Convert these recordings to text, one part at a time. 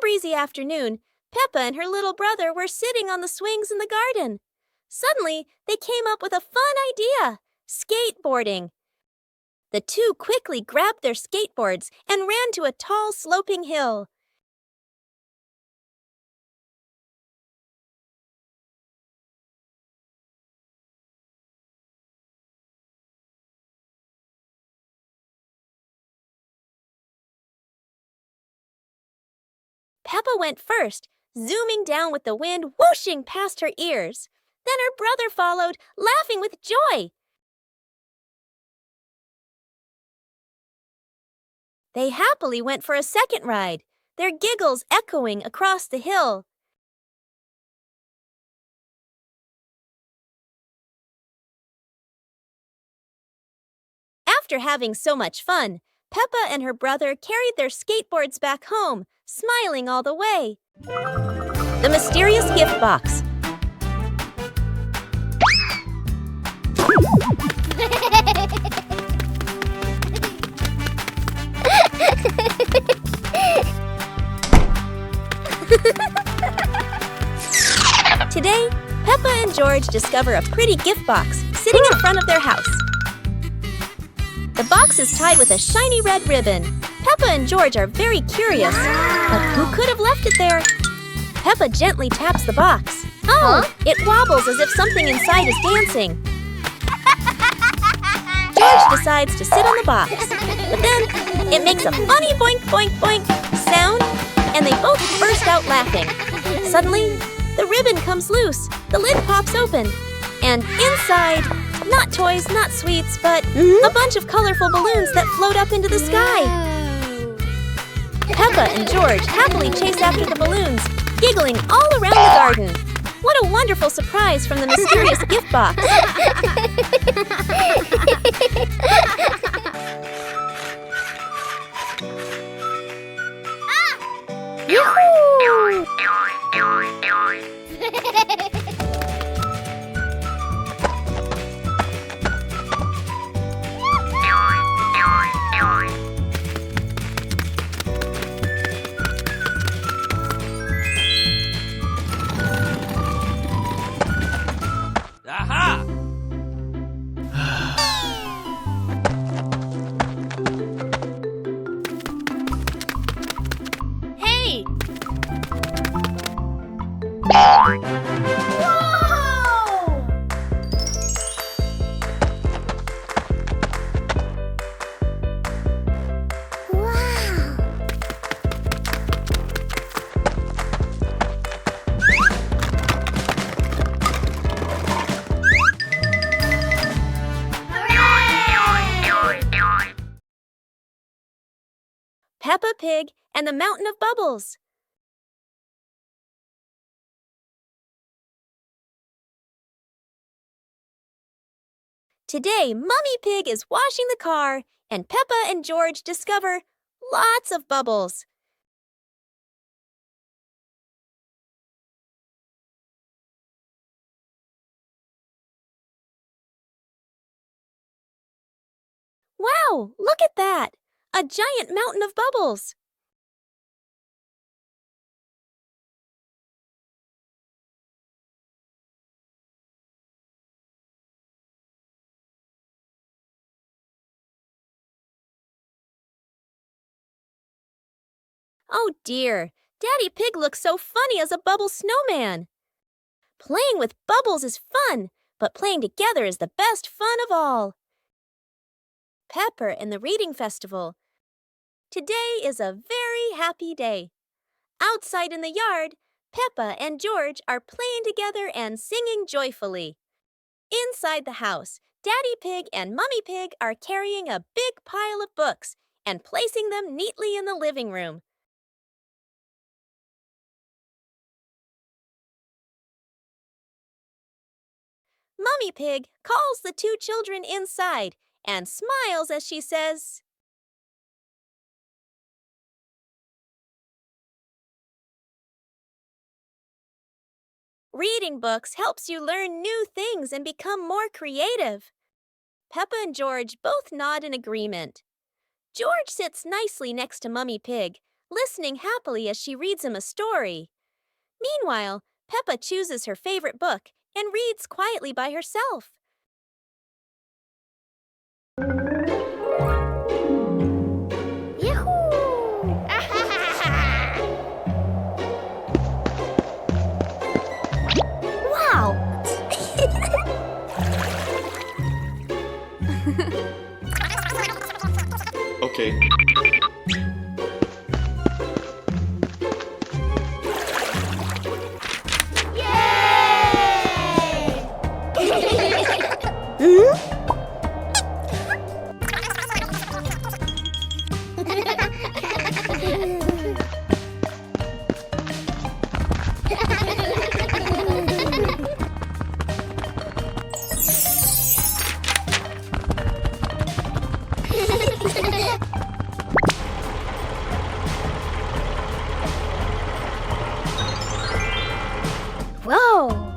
breezy afternoon, Peppa and her little brother were sitting on the swings in the garden. Suddenly, they came up with a fun idea: skateboarding. The two quickly grabbed their skateboards and ran to a tall, sloping hill. Peppa went first, zooming down with the wind whooshing past her ears. Then her brother followed, laughing with joy. They happily went for a second ride, their giggles echoing across the hill. After having so much fun, Peppa and her brother carried their skateboards back home, smiling all the way. The mysterious gift box. Today, Peppa and George discover a pretty gift box sitting in front of their house. The box is tied with a shiny red ribbon. Peppa and George are very curious. But who could have left it there? Peppa gently taps the box. Oh, it wobbles as if something inside is dancing. George decides to sit on the box. But then, it makes a funny boink, boink, boink sound, and they both burst out laughing. Suddenly, the ribbon comes loose, the lid pops open, and inside, not toys, not sweets, but a bunch of colorful balloons that float up into the sky. Peppa and George happily chase after the balloons, giggling all around the garden. What a wonderful surprise from the mysterious gift box. Yoo-hoo! Aha! Hey! Peppa Pig and the Mountain of Bubbles. Today, Mummy Pig is washing the car, and Peppa and George discover lots of bubbles. Wow, look at that! A giant mountain of bubbles. Oh dear, Daddy Pig looks so funny as a bubble snowman. Playing with bubbles is fun, but playing together is the best fun of all. Pepper and the Reading Festival. Today is a very happy day. Outside in the yard, Peppa and George are playing together and singing joyfully. Inside the house, Daddy Pig and Mummy Pig are carrying a big pile of books and placing them neatly in the living room. Mummy Pig calls the two children inside and smiles as she says, "Reading books helps you learn new things and become more creative." Peppa and George both nod in agreement. George sits nicely next to Mummy Pig, listening happily as she reads him a story. Meanwhile, Peppa chooses her favorite book and reads quietly by herself. Wow! Okay. Whoa! Whoa!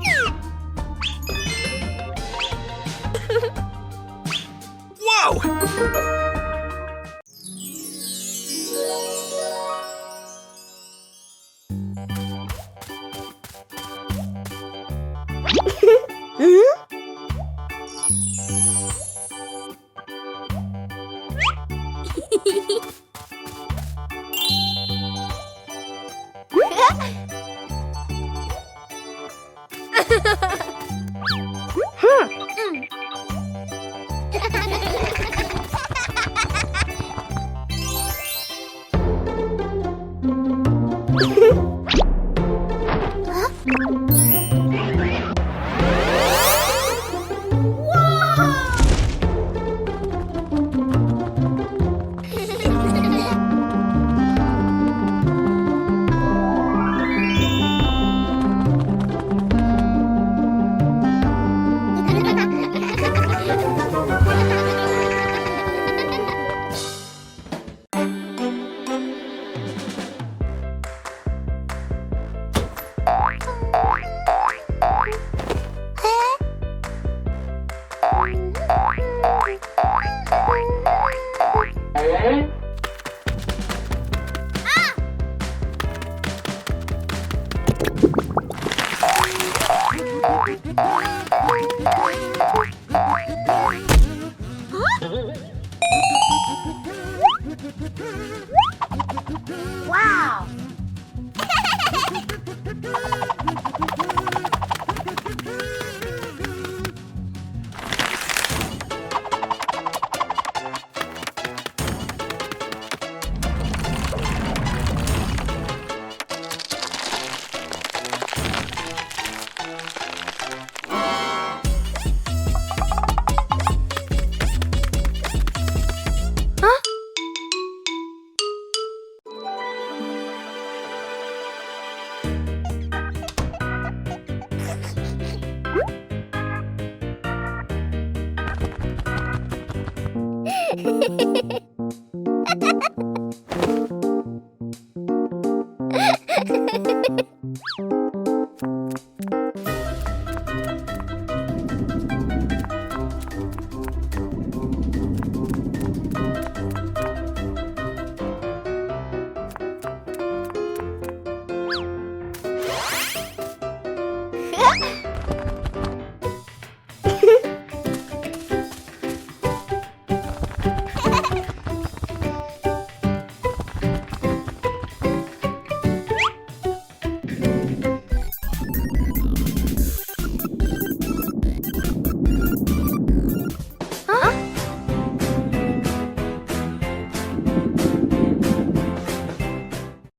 Wow!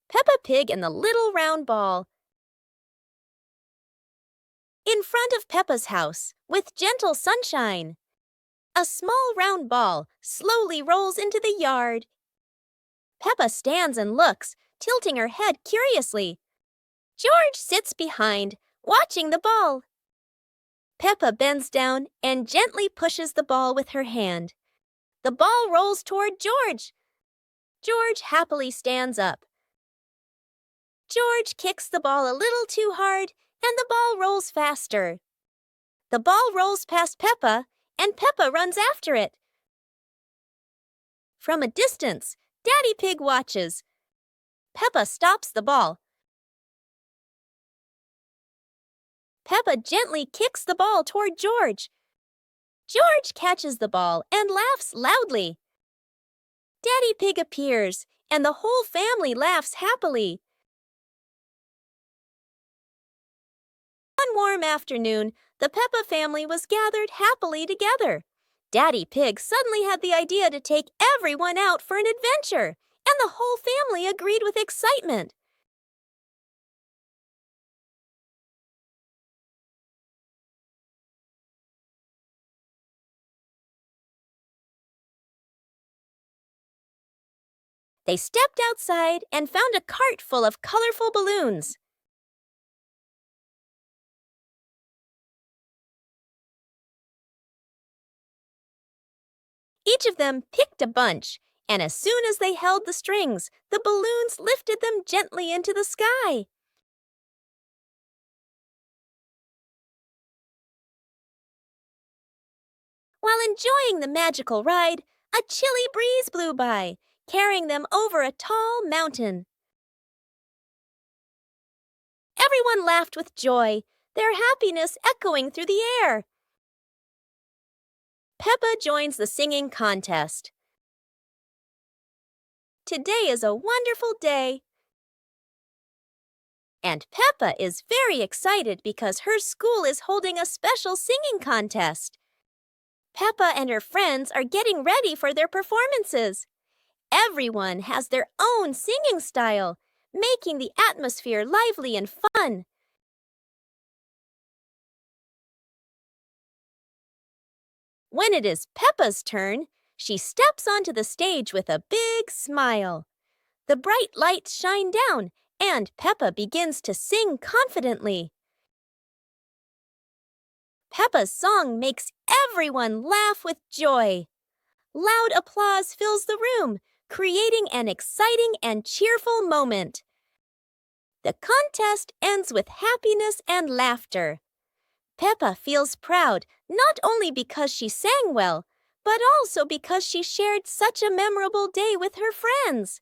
Peppa Pig and the Little Round Ball. In front of Peppa's house, with gentle sunshine, a small round ball slowly rolls into the yard. Peppa stands and looks, tilting her head curiously. George sits behind, watching the ball. Peppa bends down and gently pushes the ball with her hand. The ball rolls toward George. George happily stands up. George kicks the ball a little too hard, and the ball rolls faster. The ball rolls past Peppa, and Peppa runs after it. From a distance, Daddy Pig watches. Peppa stops the ball. Peppa gently kicks the ball toward George. George catches the ball and laughs loudly. Daddy Pig appears, and the whole family laughs happily. One warm afternoon, the Peppa family was gathered happily together. Daddy Pig suddenly had the idea to take everyone out for an adventure, and the whole family agreed with excitement. They stepped outside and found a cart full of colorful balloons. Each of them picked a bunch, and as soon as they held the strings, the balloons lifted them gently into the sky. While enjoying the magical ride, a chilly breeze blew by, carrying them over a tall mountain. Everyone laughed with joy, their happiness echoing through the air. Peppa joins the singing contest. Today is a wonderful day. And Peppa is very excited because her school is holding a special singing contest. Peppa and her friends are getting ready for their performances. Everyone has their own singing style, making the atmosphere lively and fun. When it is Peppa's turn, she steps onto the stage with a big smile. The bright lights shine down, and Peppa begins to sing confidently. Peppa's song makes everyone laugh with joy. Loud applause fills the room, creating an exciting and cheerful moment. The contest ends with happiness and laughter. Peppa feels proud not only because she sang well, but also because she shared such a memorable day with her friends.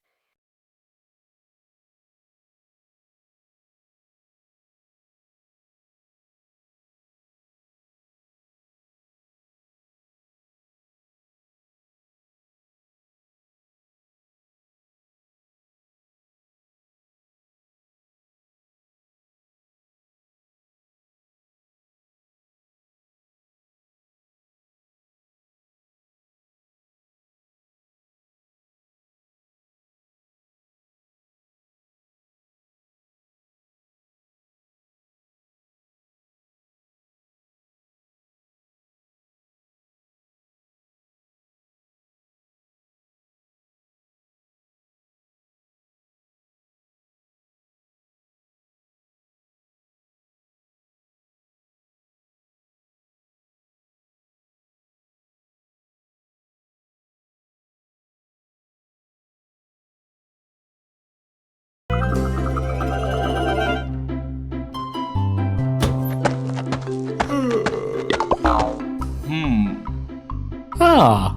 Ah.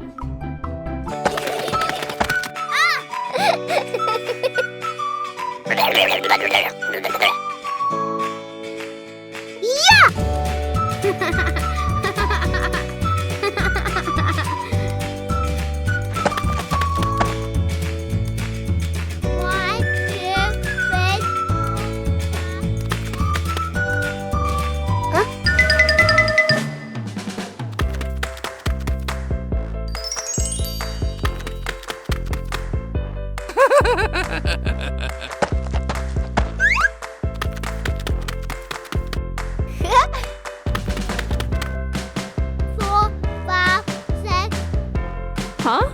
Huh?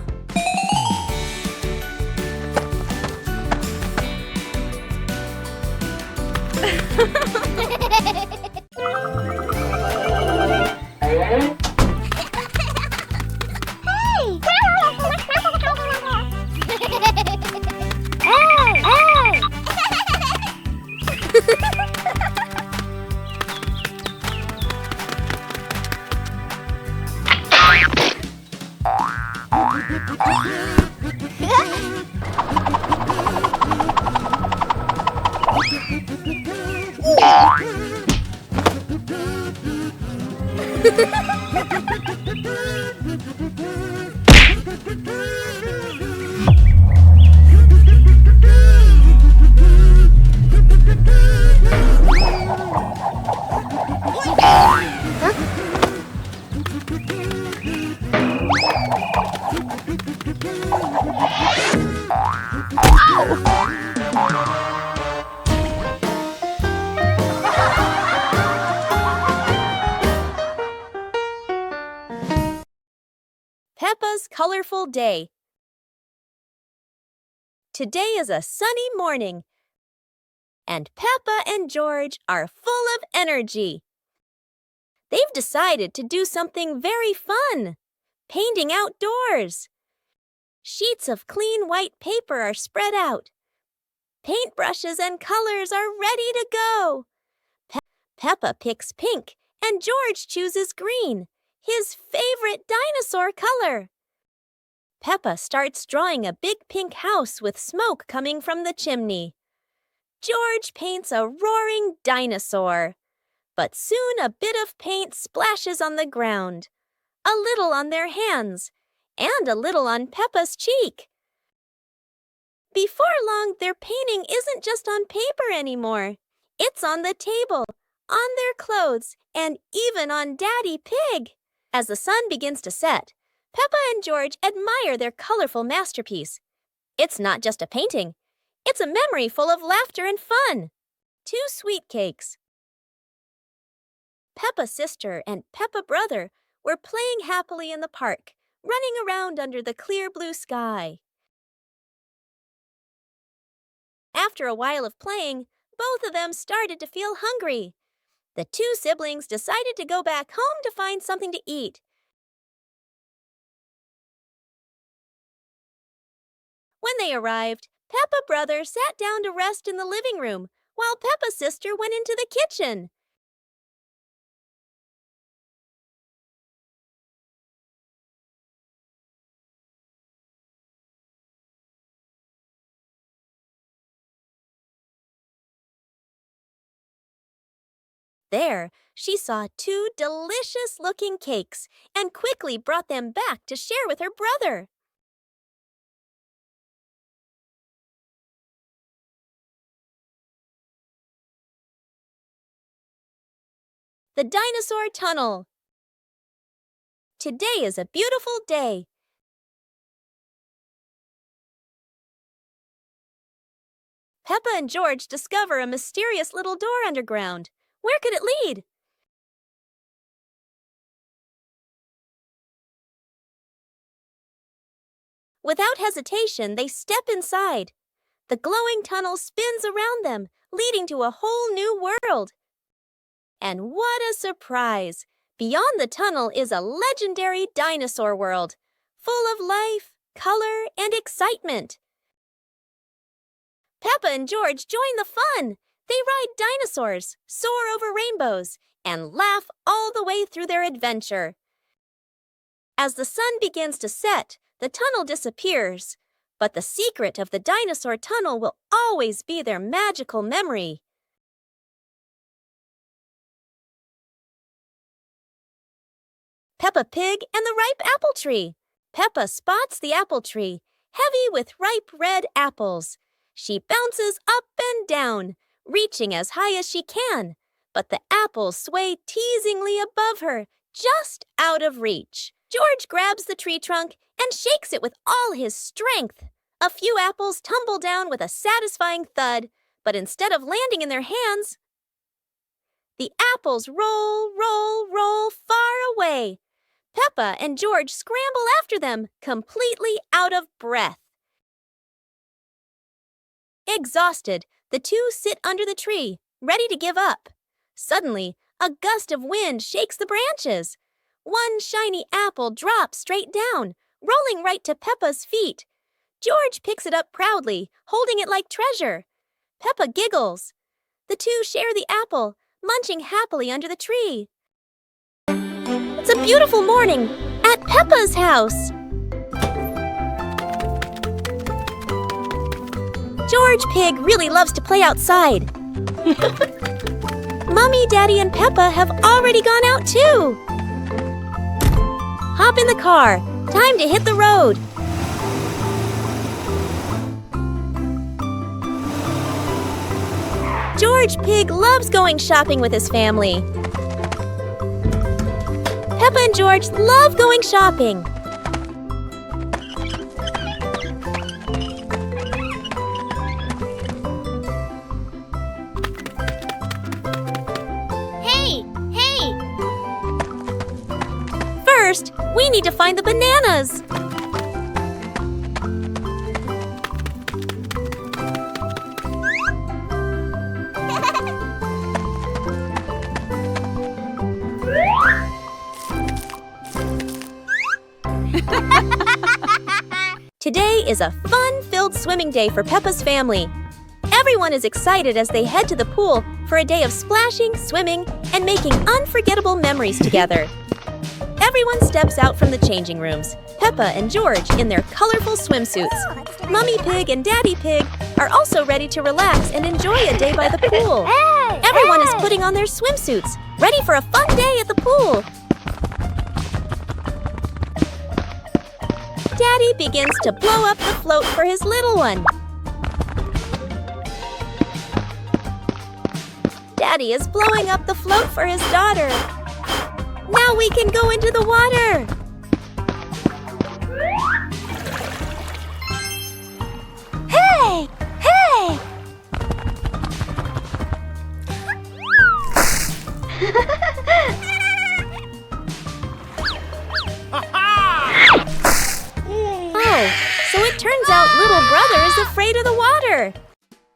Peppa's colorful day. Today is a sunny morning, and Peppa and George are full of energy. They've decided to do something very fun, painting outdoors. Sheets of clean white paper are spread out. Paintbrushes and colors are ready to go. Peppa picks pink, and George chooses green, his favorite dinosaur color. Peppa starts drawing a big pink house with smoke coming from the chimney. George paints a roaring dinosaur. But soon a bit of paint splashes on the ground, a little on their hands, and a little on Peppa's cheek. Before long, their painting isn't just on paper anymore. It's on the table, on their clothes, and even on Daddy Pig. As the sun begins to set, Peppa and George admire their colorful masterpiece. It's not just a painting. It's a memory full of laughter and fun. 2 sweet cakes. Peppa's sister and Peppa brother were playing happily in the park, running around under the clear blue sky. After a while of playing, both of them started to feel hungry. The 2 siblings decided to go back home to find something to eat. When they arrived, Peppa brother sat down to rest in the living room, while Peppa's sister went into the kitchen. There, she saw 2 delicious-looking cakes and quickly brought them back to share with her brother. The Dinosaur Tunnel. Today is a beautiful day. Peppa and George discover a mysterious little door underground. Where could it lead? Without hesitation, they step inside. The glowing tunnel spins around them, leading to a whole new world. And what a surprise! Beyond the tunnel is a legendary dinosaur world, full of life, color, and excitement. Peppa and George join the fun. They ride dinosaurs, soar over rainbows, and laugh all the way through their adventure. As the sun begins to set, the tunnel disappears, but the secret of the dinosaur tunnel will always be their magical memory. Peppa Pig and the Ripe Apple Tree. Peppa spots the apple tree, heavy with ripe red apples. She bounces up and down, reaching as high as she can, but the apples sway teasingly above her, just out of reach. George grabs the tree trunk and shakes it with all his strength. A few apples tumble down with a satisfying thud, but instead of landing in their hands, the apples roll, roll, roll far away. Peppa and George scramble after them, completely out of breath. Exhausted, the 2 sit under the tree, ready to give up. Suddenly, a gust of wind shakes the branches. One shiny apple drops straight down, rolling right to Peppa's feet. George picks it up proudly, holding it like treasure. Peppa giggles. The 2 share the apple, munching happily under the tree. It's a beautiful morning at Peppa's house. George Pig really loves to play outside. Mommy, Daddy, and Peppa have already gone out too. Hop in the car. Time to hit the road. George Pig loves going shopping with his family. Peppa and George love going shopping. Hey! First, we need to find the bananas. Today is a fun-filled swimming day for Peppa's family. Everyone is excited as they head to the pool for a day of splashing, swimming, and making unforgettable memories together. Everyone steps out from the changing rooms, Peppa and George in their colorful swimsuits. Mummy Pig and Daddy Pig are also ready to relax and enjoy a day by the pool. Everyone is putting on their swimsuits, ready for a fun day at the pool. Daddy begins to blow up the float for his little one. Daddy is blowing up the float for his daughter. Now we can go into the water. Hey! Oh, so it turns out little brother is afraid of the water.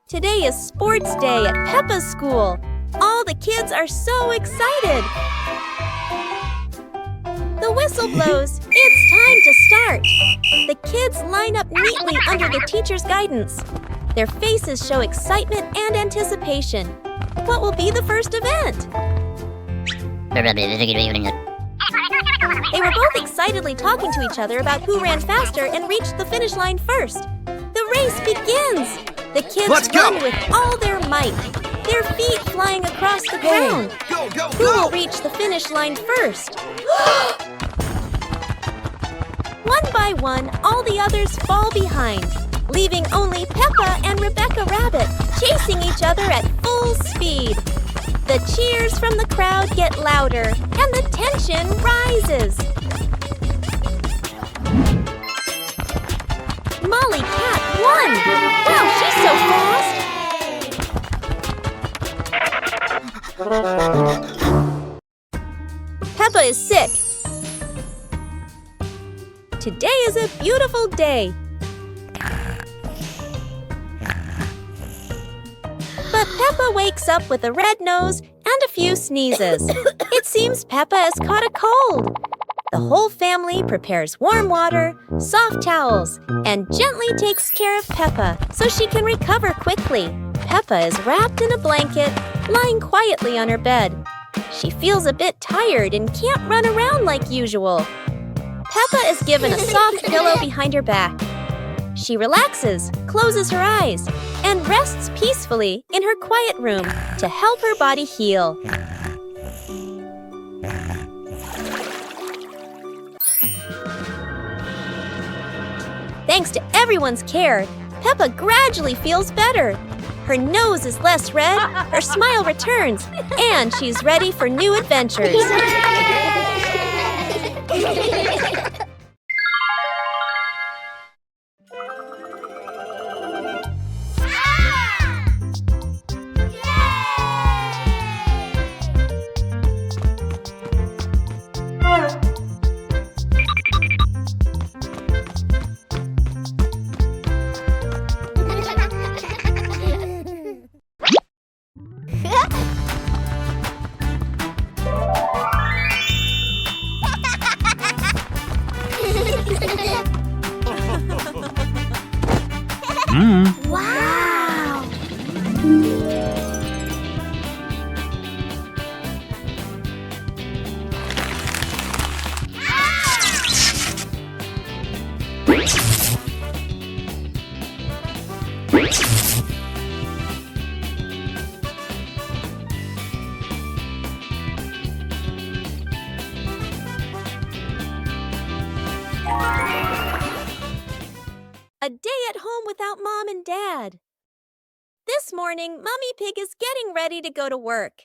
Today is sports day at Peppa's school. All the kids are so excited. The whistle blows. It's time to start. The kids line up neatly under the teacher's guidance. Their faces show excitement and anticipation. What will be the first event? They were both excitedly talking to each other about who ran faster and reached the finish line first. The race begins. The kids run with all their might, their feet flying across the ground. Who will reach the finish line first? One by one, all the others fall behind, leaving only Peppa and Rebecca Rabbit chasing each other at full speed. The cheers from the crowd get louder, and the tension rises. Molly Cat won! Wow, she's so fast! Peppa is sick. Today is a beautiful day. But Peppa wakes up with a red nose and a few sneezes. It seems Peppa has caught a cold. The whole family prepares warm water, soft towels, and gently takes care of Peppa so she can recover quickly. Peppa is wrapped in a blanket, lying quietly on her bed. She feels a bit tired and can't run around like usual. Peppa is given a soft pillow behind her back. She relaxes, closes her eyes, and rests peacefully in her quiet room to help her body heal. Thanks to everyone's care, Peppa gradually feels better. Her nose is less red, her smile returns, and she's ready for new adventures. and Dad. This morning, Mummy Pig is getting ready to go to work.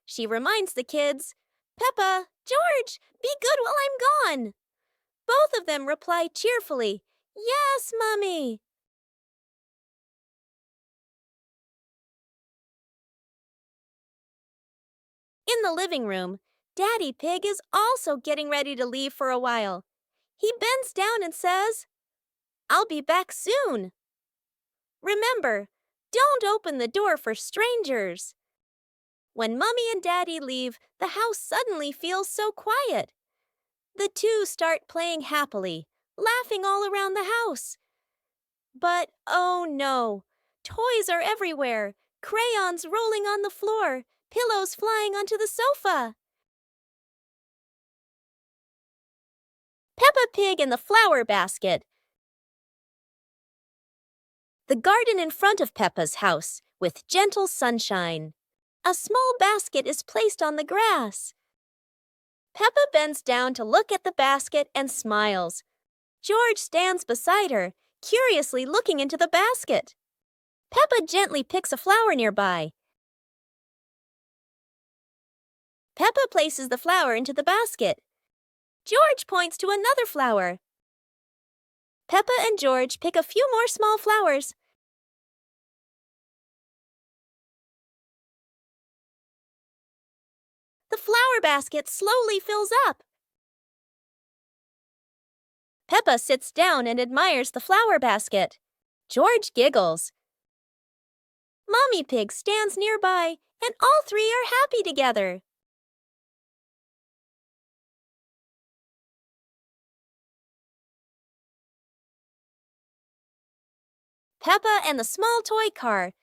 She reminds the kids, "Peppa, George, be good while I'm gone." Both of them reply cheerfully, "Yes, Mummy." In the living room, Daddy Pig is also getting ready to leave for a while. He bends down and says, "I'll be back soon." Remember, don't open the door for strangers. When Mummy and Daddy leave, the house suddenly feels so quiet. The two start playing happily, laughing all around the house. But oh no, toys are everywhere, crayons rolling on the floor, pillows flying onto the sofa. Peppa Pig in the flower basket. The garden in front of Peppa's house, with gentle sunshine. A small basket is placed on the grass. Peppa bends down to look at the basket and smiles. George stands beside her, curiously looking into the basket. Peppa gently picks a flower nearby. Peppa places the flower into the basket. George points to another flower. Peppa and George pick a few more small flowers. The flower basket slowly fills up. Peppa sits down and admires the flower basket. George giggles. Mommy Pig stands nearby, and all three are happy together. Peppa and the small toy car.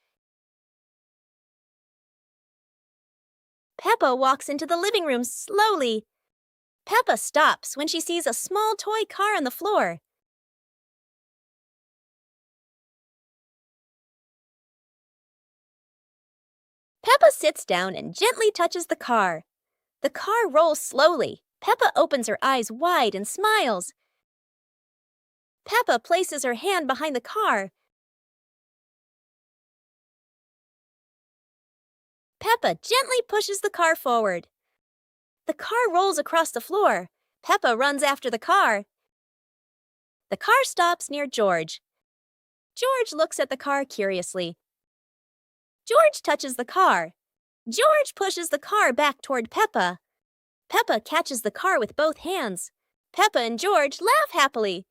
Peppa walks into the living room slowly. Peppa stops when she sees a small toy car on the floor. Peppa sits down and gently touches the car. The car rolls slowly. Peppa opens her eyes wide and smiles. Peppa places her hand behind the car. Peppa gently pushes the car forward. The car rolls across the floor. Peppa runs after the car. The car stops near George. George looks at the car curiously. George touches the car. George pushes the car back toward Peppa. Peppa catches the car with both hands. Peppa and George laugh happily.